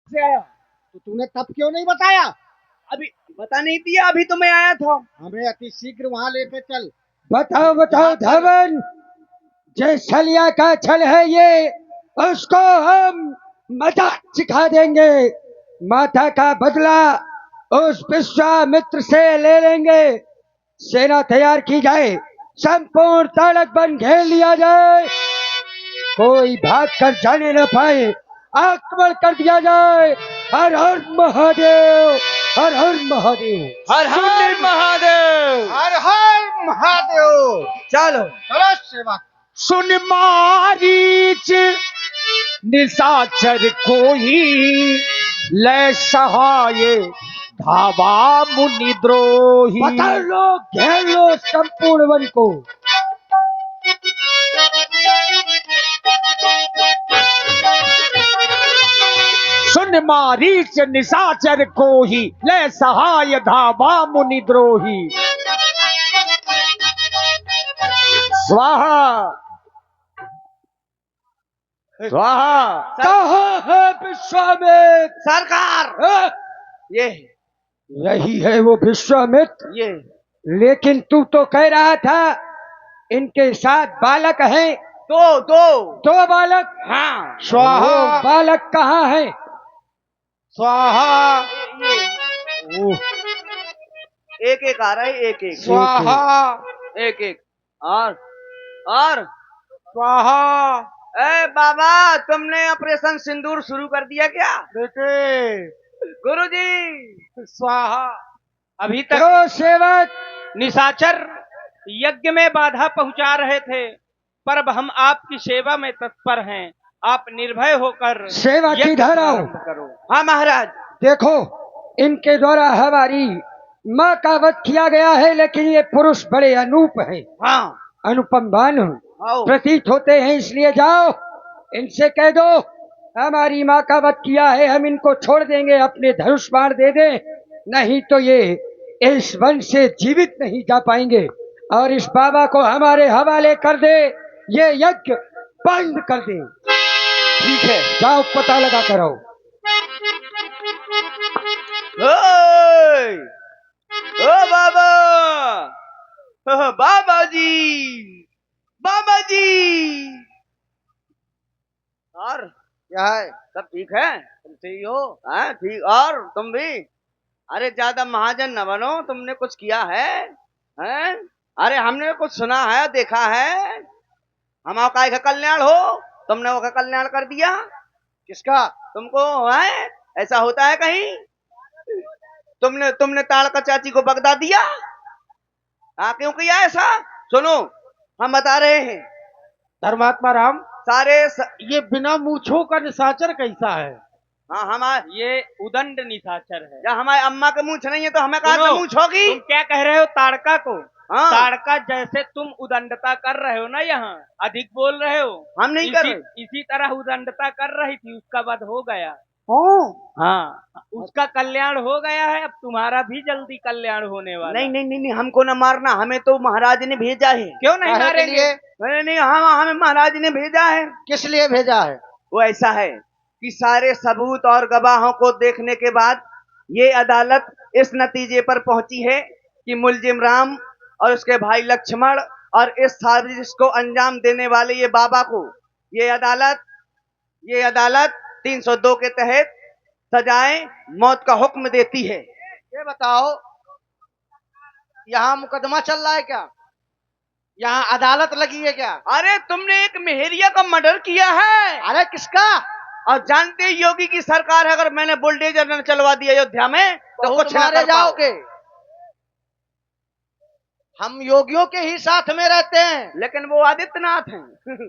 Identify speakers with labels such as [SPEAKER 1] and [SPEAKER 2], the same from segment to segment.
[SPEAKER 1] से आया।
[SPEAKER 2] तो तूने तब क्यों नहीं बताया?
[SPEAKER 1] अभी बता नहीं दिया, अभी तो मैं आया था।
[SPEAKER 2] हमें अति शीघ्र वहां लेके चल।
[SPEAKER 3] बताओ बताओ धवन, जयसलिया का छल है ये, उसको हम मजाक सिखा देंगे। माता का बदला उस विश्वामित्र से ले लेंगे। सेना तैयार की जाए, संपूर्ण ताड़क बन घेर लिया जाए, कोई भाग कर जाने न पाए, आक्रमण कर दिया जाए। हर हर महादेव, हर हर महादेव,
[SPEAKER 1] हर हर महादेव।
[SPEAKER 2] हर हर महादेव।
[SPEAKER 1] चलो
[SPEAKER 2] चलो सेवा।
[SPEAKER 1] सुन मारीच निशाचर कोई, ले सहाय धावा मुनि द्रोही।
[SPEAKER 3] पकड़ लो, घेर लो संपूर्ण वन को।
[SPEAKER 1] सुन मारीच निशाचर कोही, ले सहाय धावा मुनि द्रोही। स्वाहा स्वाहा।
[SPEAKER 3] कहाँ है विश्वामित्र?
[SPEAKER 1] सरकार ये
[SPEAKER 3] यही है वो विश्वामित्र।
[SPEAKER 1] ये
[SPEAKER 3] लेकिन तू तो कह रहा था इनके साथ बालक हैं।
[SPEAKER 1] दो
[SPEAKER 3] बालक।
[SPEAKER 1] हाँ।
[SPEAKER 3] स्वाहा। वो बालक कहाँ है?
[SPEAKER 1] स्वाहा। एक एक आ रहा है, एक एक।
[SPEAKER 3] स्वाहा।
[SPEAKER 1] एक एक। और स्वाहा। ए बाबा, तुमने ऑपरेशन सिंदूर शुरू कर दिया क्या?
[SPEAKER 3] बेटे
[SPEAKER 1] गुरुजी
[SPEAKER 3] स्वाहा।
[SPEAKER 1] अभी
[SPEAKER 3] तो सेवक
[SPEAKER 1] निशाचर यज्ञ में बाधा पहुंचा रहे थे, पर अब हम आपकी सेवा में तत्पर हैं। आप निर्भय होकर
[SPEAKER 3] सेवा की
[SPEAKER 1] यज्ञ
[SPEAKER 3] धारा
[SPEAKER 1] प्रारंभ करो। हाँ महाराज।
[SPEAKER 3] देखो, इनके द्वारा हमारी माँ का वध किया गया है, लेकिन ये पुरुष बड़े अनूप हैं।
[SPEAKER 1] हाँ
[SPEAKER 3] अनुपमवान
[SPEAKER 1] आओ।
[SPEAKER 3] प्रतीत होते हैं, इसलिए जाओ इनसे कह दो हमारी माँ का वध किया है, हम इनको छोड़ देंगे, अपने धनुष बाण दे दें, नहीं तो ये इस वन से जीवित नहीं जा पाएंगे। और इस बाबा को हमारे हवाले कर दे, ये यज्ञ बंद कर दे।
[SPEAKER 1] ठीक है,
[SPEAKER 3] जाओ पता लगा करो।
[SPEAKER 1] ओ बाबा, बाबा जी, बाबा जी। और क्या है, सब ठीक है? तुम सही हो? हाँ ठीक। और तुम भी? अरे ज्यादा महाजन न बनो, तुमने कुछ किया है? हैं? अरे हमने कुछ सुना है, देखा है। हम काय का कल्याण हो, तुमने वो का कल्याण कर दिया। किसका? तुमको है? ऐसा होता है कहीं? तुमने ताड़का चाची को बगदा दिया। हाँ क्यों किया ऐसा? सुनो, हम बता रहे हैं।
[SPEAKER 3] धर्मात्मा राम,
[SPEAKER 1] ये बिना मूछों का निशाचर कैसा है? हाँ हमारे
[SPEAKER 4] ये उदंड निशाचर है।
[SPEAKER 1] या हमारे अम्मा के मूछ नहीं है तो हमें कहाँ से मूछ होगी?
[SPEAKER 4] तुम क्या कह रहे हो ताड़का को?
[SPEAKER 1] हाँ।
[SPEAKER 4] ताड़का जैसे तुम उदंडता कर रहे हो ना, यहाँ अधिक बोल रहे हो।
[SPEAKER 1] हम नहीं कर रहे।
[SPEAKER 4] इसी तरह उदंडता कर रही थी, उसका वध हो गया।
[SPEAKER 1] हाँ,
[SPEAKER 4] उसका कल्याण हो गया है, अब तुम्हारा भी जल्दी कल्याण होने वाला।
[SPEAKER 1] नहीं, हमको न मारना, हमें तो महाराज ने भेजा है।
[SPEAKER 4] क्यों नहीं मारेंगे?
[SPEAKER 1] नहीं, हमें महाराज ने भेजा है।
[SPEAKER 2] किस लिए भेजा है?
[SPEAKER 1] वो ऐसा है कि सारे सबूत और गवाहों को देखने के बाद ये अदालत इस नतीजे पर पहुंची है कि मुलजिम राम और उसके भाई लक्ष्मण और इस साजिश को अंजाम देने वाले ये बाबा को ये अदालत 302 के तहत सजाए मौत का हुक्म देती है।
[SPEAKER 2] ये बताओ, यहाँ मुकदमा चल रहा है क्या? यहाँ अदालत लगी है क्या?
[SPEAKER 1] अरे तुमने एक मेहरिया का मर्डर किया है।
[SPEAKER 2] अरे किसका?
[SPEAKER 1] और जानते योगी की सरकार है, अगर मैंने बुलडोजर न चलवा दिया अयोध्या में तो कुछ
[SPEAKER 2] मारे जाओगे। हम योगियों के ही साथ में रहते हैं।
[SPEAKER 1] लेकिन वो आदित्यनाथ हैं।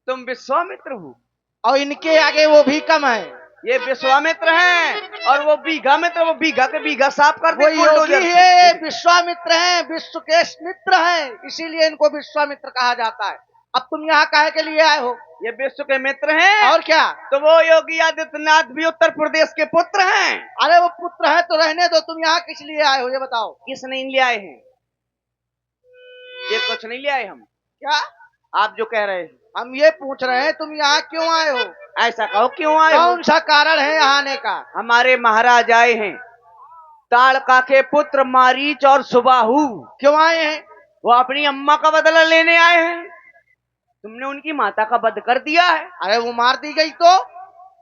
[SPEAKER 1] तुम विश्वामित्र हो
[SPEAKER 2] और इनके आगे वो भी कम है।
[SPEAKER 1] ये विश्वामित्र हैं और वो बीघा मित्र, वो बीघा के बीघा साफ कर
[SPEAKER 2] वो योगी है, विश्वामित्र हैं, विश्व के मित्र हैं, इसीलिए इनको विश्वामित्र कहा जाता है। अब तुम यहाँ काहे के लिए आए हो?
[SPEAKER 1] ये विश्व के मित्र हैं।
[SPEAKER 2] और क्या?
[SPEAKER 1] तो वो योगी आदित्यनाथ भी उत्तर प्रदेश के पुत्र हैं।
[SPEAKER 2] अरे वो पुत्र है तो रहने दो, तुम यहाँ किस लिए आए हो ये बताओ।
[SPEAKER 1] किस नहीं ले आए हैं? ये कुछ नहीं ले आए हम।
[SPEAKER 2] क्या
[SPEAKER 1] आप जो कह रहे हैं?
[SPEAKER 2] हम ये पूछ रहे हैं तुम यहाँ क्यों आए हो?
[SPEAKER 1] ऐसा कहो क्यों आए हो?
[SPEAKER 2] कौन सा कारण है यहाँ आने का?
[SPEAKER 1] हमारे महाराज आए हैं, ताड़का के पुत्र मारीच और सुबाहु।
[SPEAKER 2] क्यों आए हैं?
[SPEAKER 1] वो अपनी अम्मा का बदला लेने आए हैं। तुमने उनकी माता का वध कर दिया है,
[SPEAKER 2] अरे वो मार दी गई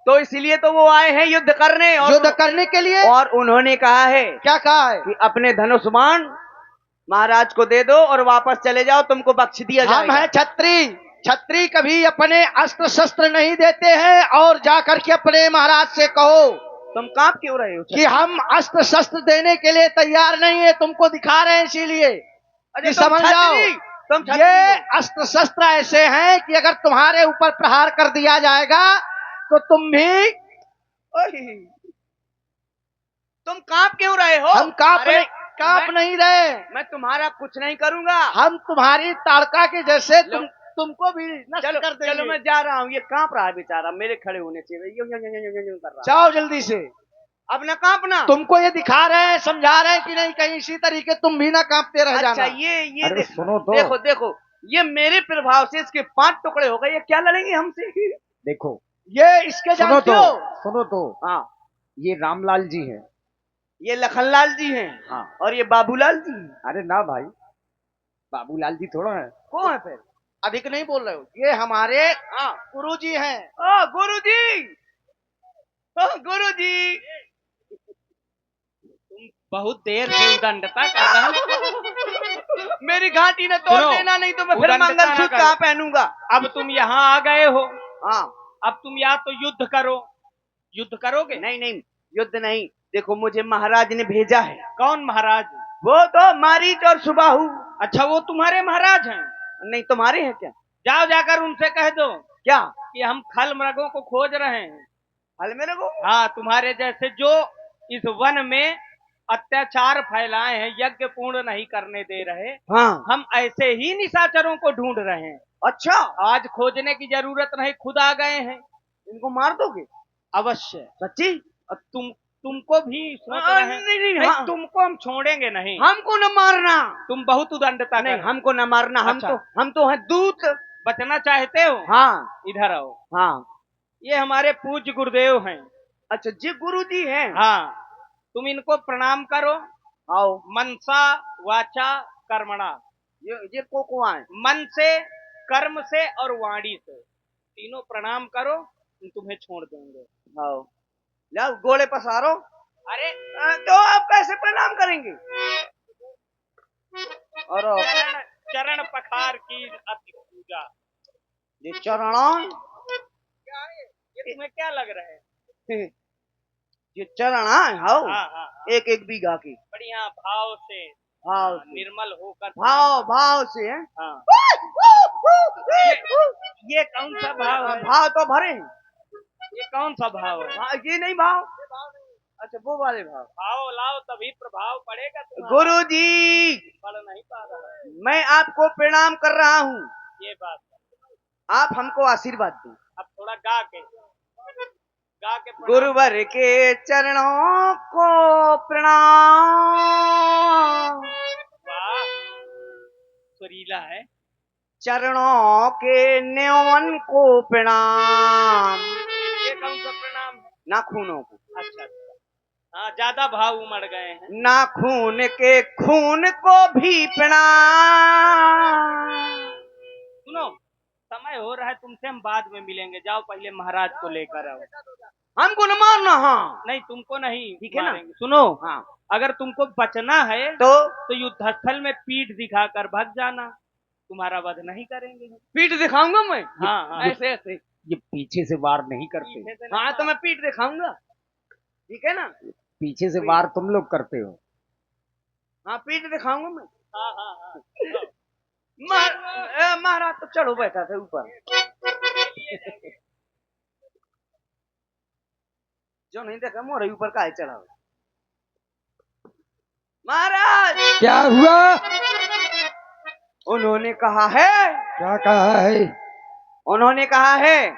[SPEAKER 1] तो इसलिए तो वो आए हैं युद्ध करने। और
[SPEAKER 2] युद्ध करने के लिए।
[SPEAKER 1] और उन्होंने कहा है
[SPEAKER 2] क्या कहा है?
[SPEAKER 1] कि अपने धनुष बाण महाराज को दे दो और वापस चले जाओ, तुमको बख्श दिया
[SPEAKER 2] हम
[SPEAKER 1] जाएगा।
[SPEAKER 2] है छत्री, छत्री कभी अपने अस्त्र शस्त्र नहीं देते हैं। और जाकर के अपने महाराज से कहो
[SPEAKER 1] तुम कांप क्यों रहे हो?
[SPEAKER 2] कि हम अस्त्र शस्त्र देने के लिए तैयार नहीं है, तुमको दिखा रहे हैं इसीलिए
[SPEAKER 1] अरे
[SPEAKER 2] कि समझ जाओ।
[SPEAKER 1] तुम छत्री
[SPEAKER 2] ये
[SPEAKER 1] हो।
[SPEAKER 2] अस्त्र शस्त्र ऐसे हैं कि अगर तुम्हारे ऊपर प्रहार कर दिया जाएगा तो तुम भी।
[SPEAKER 1] ओही, तुम कांप क्यों रहे हो?
[SPEAKER 2] हम
[SPEAKER 1] अरे,
[SPEAKER 2] कांप नहीं रहे।
[SPEAKER 1] मैं तुम्हारा कुछ नहीं करूंगा।
[SPEAKER 2] हम तुम्हारी ताड़का के जैसे तुमको भी नष्ट
[SPEAKER 1] चलो
[SPEAKER 2] कर देंगे।
[SPEAKER 1] चलो, मैं जा रहा हूँ। ये कांप रहा है बेचारा मेरे खड़े होने से, यूं यूं यूं यूं यूं यूं कर रहा है।
[SPEAKER 2] जाओ जल्दी से।
[SPEAKER 1] अब न कांपना।
[SPEAKER 2] तुमको ये दिखा रहे हैं, समझा रहे हैं कि नहीं कहीं इसी तरीके तुम भी ना कांपते रह
[SPEAKER 1] अच्छा,
[SPEAKER 2] जाना।
[SPEAKER 1] ये
[SPEAKER 3] अरे सुनो तो।
[SPEAKER 1] देखो देखो, ये मेरे प्रभाव से इसके 5 टुकड़े हो गए। ये क्या लड़ेंगे हमसे?
[SPEAKER 3] देखो
[SPEAKER 2] ये इसके
[SPEAKER 3] सुनो
[SPEAKER 2] जानते
[SPEAKER 3] तो,
[SPEAKER 2] हो?
[SPEAKER 3] सुनो तो,
[SPEAKER 1] हाँ,
[SPEAKER 3] ये रामलाल जी हैं।
[SPEAKER 1] ये लखनलाल जी हैं।
[SPEAKER 3] हाँ।
[SPEAKER 1] और ये बाबूलाल जी हैं।
[SPEAKER 3] अरे ना भाई, बाबूलाल जी थोड़ा है।
[SPEAKER 1] कौन है फिर?
[SPEAKER 2] अधिक नहीं बोल रहे हो। ये हमारे
[SPEAKER 1] हाँ,
[SPEAKER 2] गुरु जी हैं।
[SPEAKER 1] ओ गुरुजी, ओ गुरुजी।
[SPEAKER 4] तुम बहुत देर से उदंडता कर रहे हो।
[SPEAKER 1] मेरी घाटी ने तोड़
[SPEAKER 4] सुनो,
[SPEAKER 1] देना, नहीं तो मैं फिर
[SPEAKER 4] उदंडता ना
[SPEAKER 1] मंगलसूत्र
[SPEAKER 4] करो।
[SPEAKER 1] कहाँ पहनूंगा?
[SPEAKER 4] अब तुम यहाँ आ गए हो,
[SPEAKER 1] हाँ,
[SPEAKER 4] अब तुम या तो युद्ध करो। युद्ध करोगे?
[SPEAKER 1] नहीं नहीं, युद्ध नहीं। देखो, मुझे महाराज ने भेजा है।
[SPEAKER 4] कौन महाराज?
[SPEAKER 1] वो तो मारीच और सुबाहु।
[SPEAKER 4] अच्छा, वो तुम्हारे महाराज हैं?
[SPEAKER 1] नहीं, तुम्हारे हैं क्या?
[SPEAKER 4] जाओ जाकर उनसे कह दो
[SPEAKER 1] क्या?
[SPEAKER 4] कि हम खल मृगों को खोज रहे हैं।
[SPEAKER 1] हल मेरे को?
[SPEAKER 4] हाँ, तुम्हारे जैसे जो इस वन में अत्याचार फैलाए हैं, यज्ञ पूर्ण नहीं करने दे रहे,
[SPEAKER 1] हाँ।
[SPEAKER 4] हम ऐसे ही निशाचरों को ढूंढ रहे हैं।
[SPEAKER 1] अच्छा,
[SPEAKER 4] आज खोजने की जरूरत नहीं, खुद आ गए हैं।
[SPEAKER 1] इनको मार दोगे?
[SPEAKER 4] अवश्य।
[SPEAKER 1] सच्ची?
[SPEAKER 4] अब तुमको भी सोच
[SPEAKER 1] हाँ,
[SPEAKER 4] रहे हैं।
[SPEAKER 1] नहीं, हाँ।
[SPEAKER 4] तुमको हम छोड़ेंगे नहीं।
[SPEAKER 1] हमको न मारना।
[SPEAKER 4] तुम बहुत उदंडता
[SPEAKER 1] नहीं,
[SPEAKER 4] कर।
[SPEAKER 1] हमको न मारना।
[SPEAKER 4] अच्छा।
[SPEAKER 1] हम तो हैं दूत।
[SPEAKER 4] बचना चाहते हो?
[SPEAKER 1] हाँ
[SPEAKER 4] इधर आओ।
[SPEAKER 1] हाँ।
[SPEAKER 4] ये हमारे पूज्य गुरुदेव हैं।
[SPEAKER 1] अच्छा जी, गुरु जी हैं।
[SPEAKER 4] हाँ, तुम इनको प्रणाम करो।
[SPEAKER 1] आओ।
[SPEAKER 4] मनसा वाचा कर्मणा।
[SPEAKER 1] ये को है?
[SPEAKER 4] मन से, कर्म से और वाणी से, तीनों प्रणाम करो, हम तुम्हें छोड़ देंगे।
[SPEAKER 1] आओ, जाओ गोले पसारो।
[SPEAKER 4] अरे
[SPEAKER 1] तो आप कैसे प्रणाम करेंगे? और
[SPEAKER 4] चरण चरण पखार की अति पूजा।
[SPEAKER 1] ये चरणा,
[SPEAKER 4] ये तुम्हें क्या लग रहा है?
[SPEAKER 1] ये चरणा है। हाउ,
[SPEAKER 4] हाँ हाँ,
[SPEAKER 1] एक एक बीघा की।
[SPEAKER 4] बढ़िया भाव से,
[SPEAKER 1] भाव से।
[SPEAKER 4] निर्मल होकर
[SPEAKER 1] भाव से है।
[SPEAKER 4] हाँ। ये कौन सा भाव है?
[SPEAKER 1] भाव तो भरे हैं।
[SPEAKER 4] ये कौन सा भाव है?
[SPEAKER 1] ये नहीं भाव। अच्छा, वो वाले भाव।
[SPEAKER 4] भाव लाओ तभी प्रभाव पड़ेगा तुम्हारा।
[SPEAKER 1] गुरु जी,
[SPEAKER 4] पढ़ नहीं पा रहा है।
[SPEAKER 1] मैं आपको प्रणाम कर रहा हूँ।
[SPEAKER 4] ये बात है।
[SPEAKER 1] आप हमको आशीर्वाद दें।
[SPEAKER 4] अब थोड़ा गा के प्रणाम।
[SPEAKER 1] गुरुवर के चरणों को प्रणाम।
[SPEAKER 4] वाह, सुरीला है।
[SPEAKER 1] चरणों के न्योन को प्रणाम।
[SPEAKER 4] ये कौन सा प्रणाम है?
[SPEAKER 1] नाखूनों को।
[SPEAKER 4] अच्छा, हाँ, ज्यादा भाव उमड़ गए हैं।
[SPEAKER 1] नाखून के खून को भी प्रणाम।
[SPEAKER 4] सुनो, समय हो रहा है, तुमसे हम बाद में मिलेंगे। जाओ, पहले महाराज को लेकर आओ।
[SPEAKER 1] हमको न मारना। हाँ,
[SPEAKER 4] नहीं, तुमको नहीं,
[SPEAKER 1] ठीक है ना?
[SPEAKER 4] मारेंगे। सुनो,
[SPEAKER 1] हाँ,
[SPEAKER 4] अगर तुमको बचना है
[SPEAKER 1] तो
[SPEAKER 4] युद्धस्थल में पीठ दिखाकर भग जाना, तुम्हारा वध नहीं करेंगे।
[SPEAKER 1] पीठ दिखाऊंगा मैं।
[SPEAKER 4] हाँ हाँ,
[SPEAKER 1] ऐसे ऐसे।
[SPEAKER 3] ये पीछे से वार नहीं करते,
[SPEAKER 4] पीछे से
[SPEAKER 1] हाँ,
[SPEAKER 4] नहीं।
[SPEAKER 1] तो मैं पीठ दिखाऊंगा। ठीक है ना?
[SPEAKER 3] पीछे से वार तुम लोग करते हो।
[SPEAKER 1] हाँ, पीठ दिखाऊंगा मैं।
[SPEAKER 4] हाँ हाँ हाँ।
[SPEAKER 1] महाराज तो चढ़ो बैठा था ऊपर। जो नहीं देखा मोरे ऊपर का चढ़ा हुआ। महाराज,
[SPEAKER 3] क्या हुआ?
[SPEAKER 1] उन्होंने कहा है,
[SPEAKER 3] क्या कहा है?
[SPEAKER 1] उन्होंने कहा है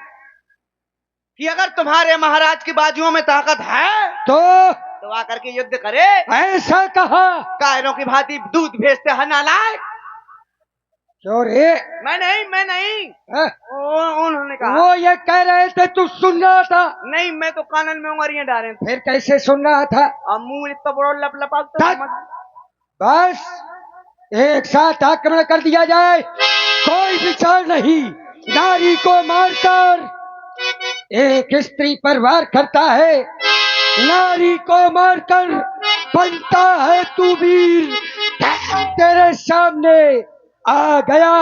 [SPEAKER 1] कि अगर तुम्हारे महाराज की बाजुओं में ताकत है
[SPEAKER 3] तो
[SPEAKER 1] तो आकर के युद्ध करे।
[SPEAKER 3] ऐसा कहा?
[SPEAKER 1] कायरों की भांति दूध भेजते हैं नालायक।
[SPEAKER 3] क्यों रे?
[SPEAKER 1] मैं नहीं
[SPEAKER 3] हाँ?
[SPEAKER 1] उन्होंने कहा।
[SPEAKER 3] वो ये कह रहे थे तू सुन रहा था,
[SPEAKER 1] नहीं, मैं तो कानन में उंगलियां डाले थे।
[SPEAKER 3] फिर कैसे सुन रहा था?
[SPEAKER 1] अब मुंह इतना बड़ा लपलपा
[SPEAKER 3] तक। बस एक साथ आक्रमण कर दिया जाए, कोई विचार नहीं। नारी को मारकर एक स्त्री पर वार करता है, नारी को मारकर बनता है तू वीर। तेरे सामने आ गया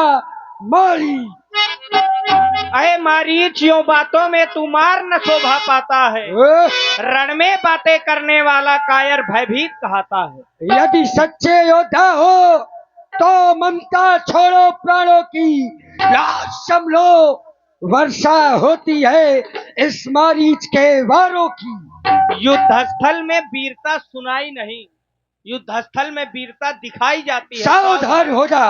[SPEAKER 3] मारी।
[SPEAKER 4] अरे मारीच, यूं बातों में तू मार न शोभा पाता है। रण में बातें करने वाला कायर भयभीत कहता है।
[SPEAKER 3] यदि सच्चे योद्धा हो तो ममता छोड़ो, प्राणों की लाश संभलो। वर्षा होती है इस मारीच के वारों की।
[SPEAKER 4] युद्ध स्थल में वीरता सुनाई नहीं, युद्ध स्थल में वीरता दिखाई जाती है।
[SPEAKER 3] सावधान हो जा।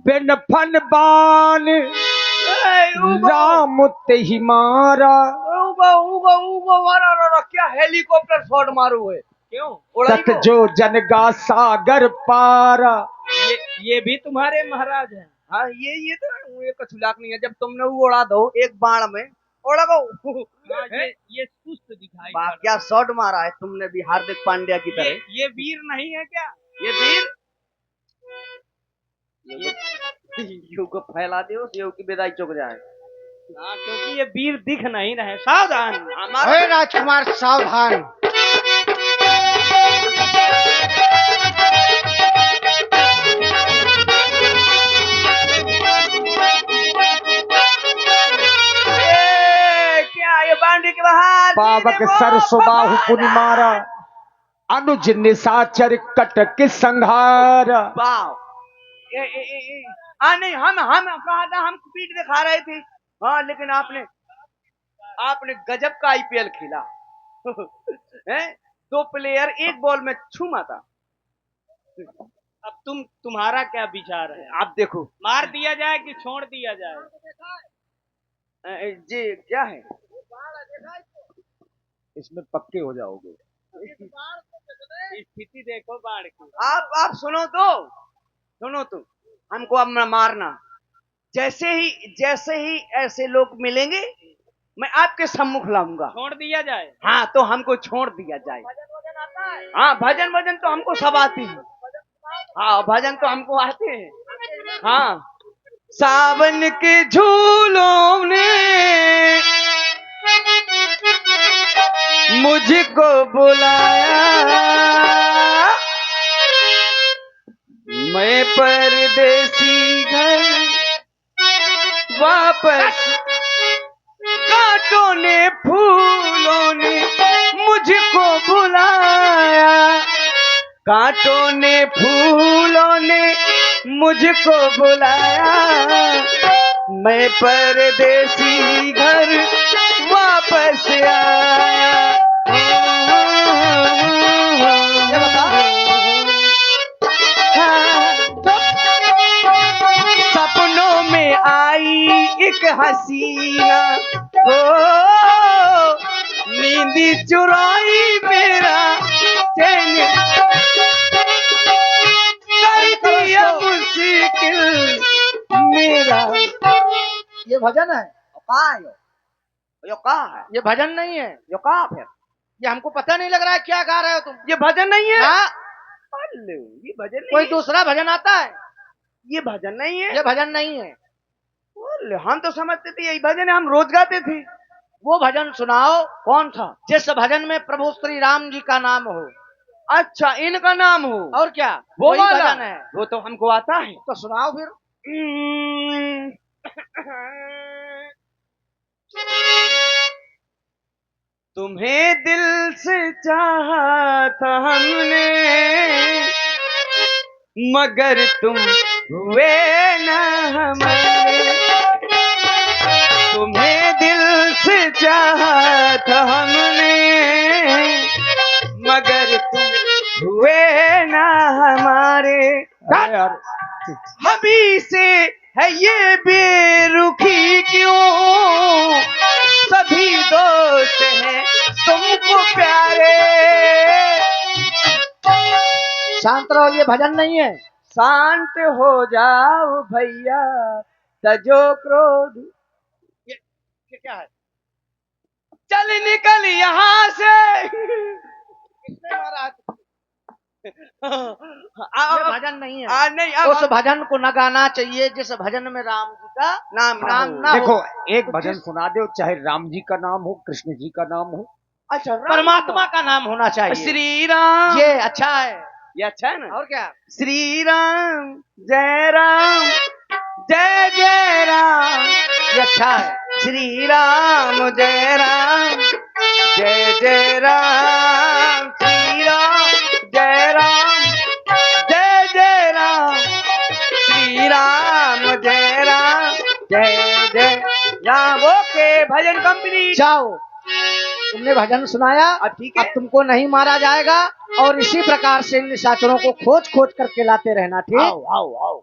[SPEAKER 3] बिन फन बान राम ते ही मारा।
[SPEAKER 1] क्या हेलीकॉप्टर शॉट मारू है? क्यों? उड़ाई
[SPEAKER 3] सत
[SPEAKER 1] वो?
[SPEAKER 3] जो जनगा सागर पारा।
[SPEAKER 4] ये भी तुम्हारे महाराज हैं।
[SPEAKER 1] हाँ, ये तो ये कछुलाक नहीं है। जब तुमने वो उड़ा दो एक बाण में उड़ा गो।
[SPEAKER 4] हाँ, ये सुस्त दिखाई
[SPEAKER 1] बाप
[SPEAKER 4] पड़
[SPEAKER 1] क्या शॉट मारा है तुमने भी, हार्दिक पांड्या की तरह।
[SPEAKER 4] ये वीर नहीं है क्या?
[SPEAKER 1] ये वीर यू को फैला दो, यू की विदाई चुक जाए।
[SPEAKER 4] हाँ, क्योंकि ये वीर दिख नहीं रहे। सावधान।
[SPEAKER 2] अरे राजकुमार सावधान।
[SPEAKER 1] क्या ये बांडी के बाहर
[SPEAKER 3] पावक सर सुबाहु पुनि मारा, अनुज निशाचर कटक संहार।
[SPEAKER 1] वाह। नहीं, हम कहा था, हम पीठ दिखा रहे थे। हाँ, लेकिन आपने गजब का आईपीएल खेला। हैं? 2 प्लेयर एक बॉल में छू माता।
[SPEAKER 4] अब तुम्हारा क्या विचार है?
[SPEAKER 1] आप देखो,
[SPEAKER 4] मार दिया जाए कि छोड़ दिया जाए?
[SPEAKER 1] जी क्या है?
[SPEAKER 3] इसमें पक्के हो जाओगे।
[SPEAKER 4] स्थिति देखो बाढ़ की।
[SPEAKER 1] आप सुनो तो हमको अब मारना। जैसे ही ऐसे लोग मिलेंगे मैं आपके सम्मुख लाऊंगा।
[SPEAKER 4] छोड़ दिया जाए?
[SPEAKER 1] हाँ, तो हमको छोड़ दिया जाए। हाँ, भजन तो हमको सब आते हैं। हाँ, भजन तो हमको आते हैं। हाँ, सावन के झूलों ने मुझको बुलाया, मैं परदेसी घर वापस, कांटों ने फूलों ने मुझको बुलाया, कांटों ने फूलों ने मुझको बुलाया, मैं परदेसी घर वापस आया। सपनों में आई एक हसीना, ओ नींदी चुराई मेरा चैन, कर दिया मुश्किल मेरा।
[SPEAKER 2] ये भजन है?
[SPEAKER 1] यो कहा है?
[SPEAKER 2] ये भजन नहीं है।
[SPEAKER 1] यो कहा फिर?
[SPEAKER 2] ये हमको पता नहीं लग रहा है क्या गा रहे हो तुम।
[SPEAKER 1] ये भजन नहीं है।
[SPEAKER 2] हाँ?
[SPEAKER 1] ये भजन नहीं
[SPEAKER 2] कोई
[SPEAKER 1] है।
[SPEAKER 2] दूसरा भजन आता है?
[SPEAKER 1] ये भजन नहीं है।
[SPEAKER 2] ये भजन नहीं है।
[SPEAKER 1] हम तो समझते थे यही भजन है, हम रोज गाते थे।
[SPEAKER 2] वो भजन सुनाओ
[SPEAKER 1] कौन था?
[SPEAKER 2] जिस भजन में प्रभु श्री राम जी का नाम हो।
[SPEAKER 1] अच्छा, इनका नाम हो।
[SPEAKER 2] और क्या?
[SPEAKER 1] वो
[SPEAKER 2] वही
[SPEAKER 1] वाला
[SPEAKER 2] भजन है।
[SPEAKER 1] वो तो हमको आता है।
[SPEAKER 2] तो सुनाओ फिर।
[SPEAKER 1] तुम्हें दिल से चाहा था हमने, मगर तुम हुए न हमारे। तुम्हें दिल से चाहा था हमने, मगर तुम हुए न हमारे।
[SPEAKER 3] यार
[SPEAKER 1] हमी से है ये बेरुखी क्यों, सभी दोस्त हैं तुमको प्यारे।
[SPEAKER 2] शांत रहो, ये भजन नहीं है।
[SPEAKER 1] शांत हो जाओ भैया, तजो क्रोध।
[SPEAKER 2] ये क्या है?
[SPEAKER 1] चल निकल यहाँ से।
[SPEAKER 2] किसने मारा?
[SPEAKER 1] आ,
[SPEAKER 2] ये भजन नहीं है।
[SPEAKER 1] नहीं
[SPEAKER 2] उस भजन को न गाना चाहिए जिस भजन में राम जी का
[SPEAKER 1] नाम
[SPEAKER 2] नाम ना
[SPEAKER 3] देखो
[SPEAKER 2] हो।
[SPEAKER 3] एक भजन सुना दो, चाहे राम जी का नाम हो, कृष्ण जी का नाम हो।
[SPEAKER 1] अच्छा,
[SPEAKER 2] परमात्मा का नाम होना चाहिए।
[SPEAKER 1] श्री राम,
[SPEAKER 2] ये अच्छा है।
[SPEAKER 1] ये अच्छा है ना।
[SPEAKER 2] और क्या?
[SPEAKER 1] श्री राम जय राम, जय जय राम,
[SPEAKER 2] ये अच्छा है।
[SPEAKER 1] श्री राम जय राम, जय जय राम, श्री राम जय राम, जय जय राम, श्री राम जय राम, जय जय राम। ओके, भजन कंप्लीट।
[SPEAKER 2] जाओ, तुमने भजन सुनाया,
[SPEAKER 1] अब ठीक है।
[SPEAKER 2] अब तुमको नहीं मारा जाएगा और इसी प्रकार से इन निशाचरों को खोज खोज करके लाते रहना। ठीक?
[SPEAKER 1] आओ आओ आओ।